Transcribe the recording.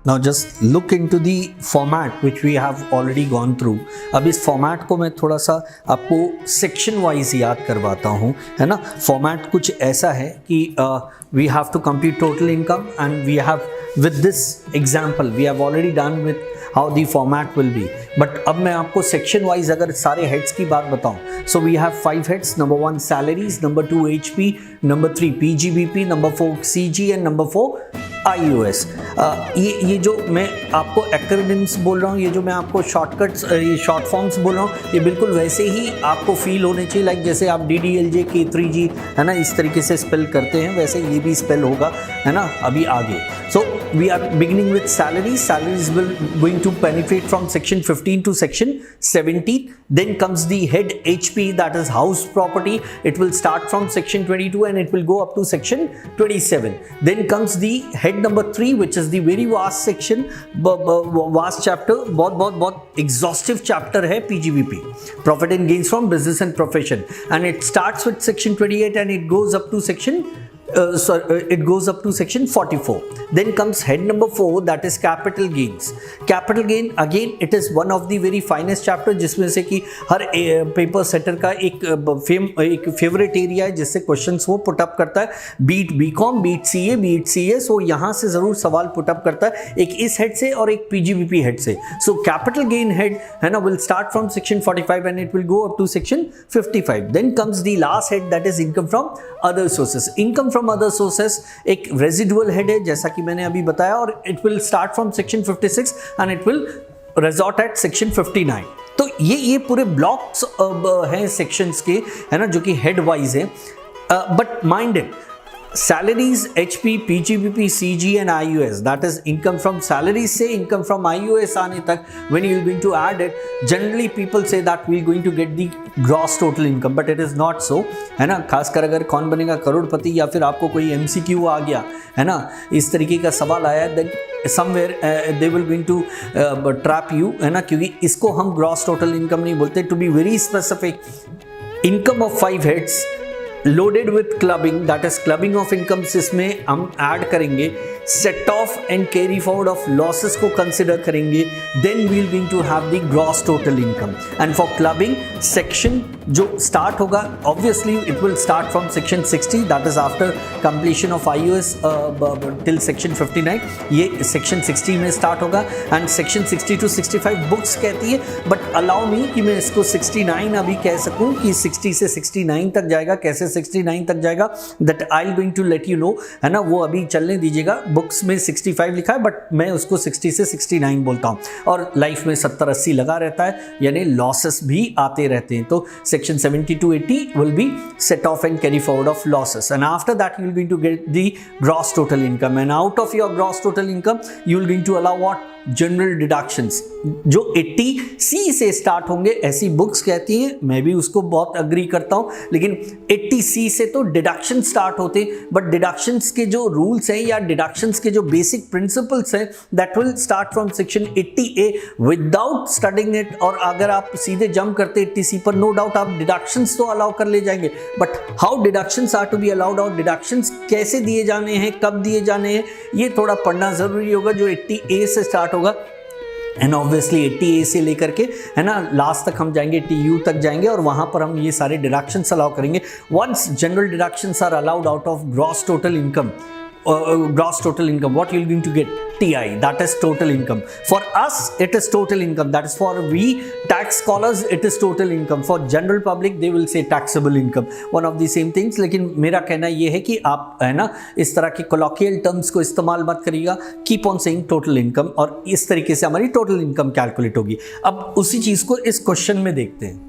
Now just look into the format which we have already gone through. अब इस format को मैं थोड़ा सा आपको section wise याद करवाता हूँ, है ना. Format कुछ ऐसा है कि we have to compute total income and we have with this example we have already done with how the format will be. But अब मैं आपको section wise अगर सारे heads की बात बताऊँ, so we have 5 heads. Number 1 salaries, number 2 HP, number 3 PGBP, number 4 CG and number 4 IUS. ये जो मैं आपको एक्रोनिम्स बोल रहा हूँ, ये जो मैं आपको शॉर्टकट्स, ये शॉर्ट फॉर्म्स बोल रहा हूँ, ये बिल्कुल वैसे ही आपको फील होने चाहिए. लाइक जैसे आप DDLJ K3G है ना इस तरीके से स्पेल करते हैं, वैसे ये भी स्पेल होगा, है ना, अभी आगे. So we are beginning with salaries. Salaries will going to penetrate from section 15 to section 17. Then comes the head HP, that is house property. It will start from section 22 and it will go up to section 27. Then comes the head number 3, which is the very vast section, vast chapter, बहुत exhaustive chapter है PGBP, profit and gains from business and profession, and it starts with section 28 and it goes up to section it goes up to section 44. Then comes head number 4, that is capital gains. Capital gain again it is one of the very finest chapter, जिसमें से कि हर paper setter का एक favourite area है जिससे questions वो put up करता है. Beat BCom, beat CA, beat CS, so यहाँ से जरूर सवाल पुट अप करता है, एक इस हेड से और एक पीजीबीपी हेड से. सो कैपिटल गेन हेड है ना will start from section 45 and it will go up to section 55. Then comes the last head, that is income from other sources. Income from other sources एक residual head है जैसा कि मैंने अभी बताया, और it will start from section 56 and it will resort at section 59. तो ये पूरे ब्लॉक्स हैं सेक्शंस के, है ना, जो कि हेड वाइज है. But mind it, salaries, HP, PGBP, CG and IUS, that is income from salaries से income from IUS आने तक, when you are going to add it, generally people say that we are going to get the gross total income, but it is not so, है ना. खासकर अगर कौन बनेगा करोड़पति या फिर आपको कोई MCQ आ गया, है ना, इस तरीके का सवाल आया, then somewhere they will going to trap you, है ना, क्योंकि इसको हम gross total income नहीं बोलते. To be very specific, income of 5 heads loaded with clubbing, that is clubbing of incomes, इसमें हम ऐड करेंगे set off and carry forward of losses को कंसिडर करेंगे. Then we will going to have the gross total income. And for clubbing section जो start होगा, obviously it will start from section 60, that is after completion of IUS till section 59. ये section 60 में start होगा and section 60 to 65 books कहती है, but allow me कि मैं इसको 69 अभी कह सकूं कि 60 से 69 तक जाएगा. कैसे 69 तक जाएगा, that I will going to let you know, है ना, वो अभी चलने दीजिएगा. बुक्स में 65 लिखा है बट मैं उसको 60 से 69 बोलता हूँ. और लाइफ में 70-80 लगा रहता है, यानी लॉसेस भी आते रहते हैं. तो section 70 to 80 will be set off and carry forward of losses, and after that you will going to get the gross total income, and out of your gross total income you will going to allow what, general deductions, जो 80C से start होंगे ऐसी books कहती हैं. मैं भी उसको बहुत अग्री करता हूं, लेकिन 80C से तो डिडक्शन स्टार्ट होते हैं, बट डिडक्शंस के जो रूल्स हैं या डिडक्शंस के जो बेसिक प्रिंसिपल्स हैं, that will start from section 80A without studying it. और अगर आप सीधे जंप करते 80C पर, नो डाउट आप डिडक्शंस तो अलाउ कर ले जाएंगे, but how deductions are to be allowed और डिडक्शंस कैसे दिए जाने हैं, कब दिए जाने हैं, ये थोड़ा पढ़ना जरूरी होगा. जो 80A से स्टार्ट होगा एंड ऑब्वियसली 80A से लेकर के, है ना, लास्ट तक हम जाएंगे, 80U तक जाएंगे और वहां पर हम ये सारे डिडक्शंस अलाउ करेंगे. Once general deductions are allowed out of gross total income, what you're going to get, TI, that is total income. For us it is total income, that is for we tax scholars it is total income. For general public they will say taxable income, one of the same things. लेकिन मेरा कहना ये है कि आप, है ना, इस तरह की colloquial terms को इस्तेमाल मत करिएगा. Keep on saying total income, और इस तरीके से हमारी total income कैलकुलेट होगी. अब उसी चीज़ को इस क्वेश्चन में देखते हैं.